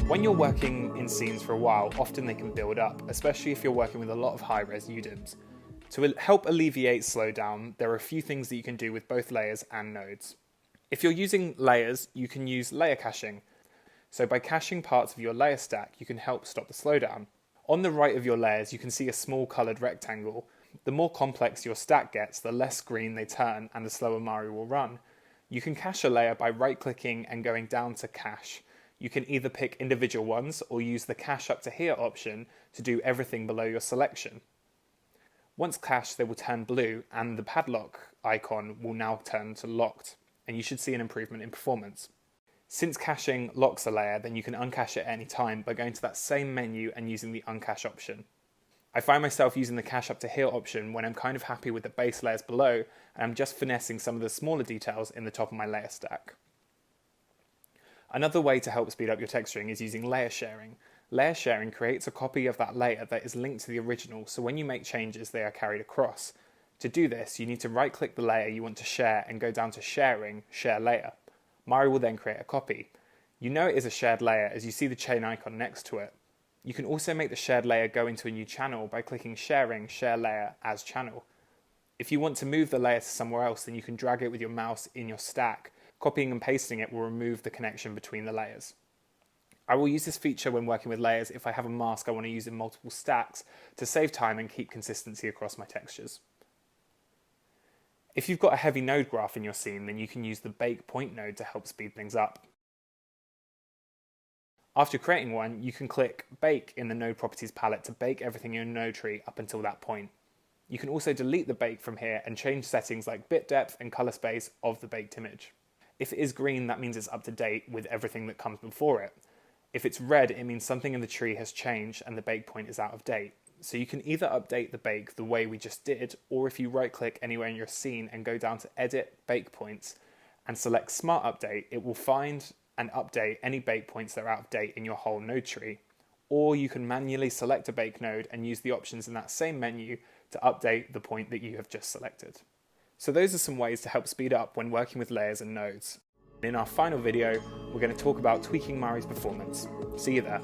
When you're working in scenes for a while, often they can build up, especially if you're working with a lot of high-res UDIMs. To help alleviate slowdown, there are a few things that you can do with both layers and nodes. If you're using layers, you can use layer caching. So by caching parts of your layer stack, you can help stop the slowdown. On the right of your layers, you can see a small coloured rectangle. The more complex your stack gets, the less green they turn and the slower Mari will run. You can cache a layer by right-clicking and going down to cache. You can either pick individual ones or use the cache up to here option to do everything below your selection. Once cached, they will turn blue and the padlock icon will now turn to locked, and you should see an improvement in performance. Since caching locks a layer, then you can uncache it at any time by going to that same menu and using the uncache option. I find myself using the cache up to here option when I'm kind of happy with the base layers below and I'm just finessing some of the smaller details in the top of my layer stack. Another way to help speed up your texturing is using layer sharing. Layer sharing creates a copy of that layer that is linked to the original, so when you make changes, they are carried across. To do this, you need to right-click the layer you want to share and go down to Sharing, Share Layer. Mari will then create a copy. You know it is a shared layer as you see the chain icon next to it. You can also make the shared layer go into a new channel by clicking Sharing, Share Layer as Channel. If you want to move the layer to somewhere else, then you can drag it with your mouse in your stack. Copying and pasting it will remove the connection between the layers. I will use this feature when working with layers if I have a mask I want to use in multiple stacks to save time and keep consistency across my textures. If you've got a heavy node graph in your scene, then you can use the bake point node to help speed things up. After creating one, you can click Bake in the Node Properties palette to bake everything in your node tree up until that point. You can also delete the bake from here and change settings like bit depth and color space of the baked image. If it is green, that means it's up to date with everything that comes before it. If it's red, it means something in the tree has changed and the bake point is out of date. So you can either update the bake the way we just did, or if you right-click anywhere in your scene and go down to Edit Bake Points and select Smart Update, it will find and update any bake points that are out of date in your whole node tree. Or you can manually select a bake node and use the options in that same menu to update the point that you have just selected. So those are some ways to help speed up when working with layers and nodes. In our final video, we're going to talk about tweaking Mari's performance. See you there.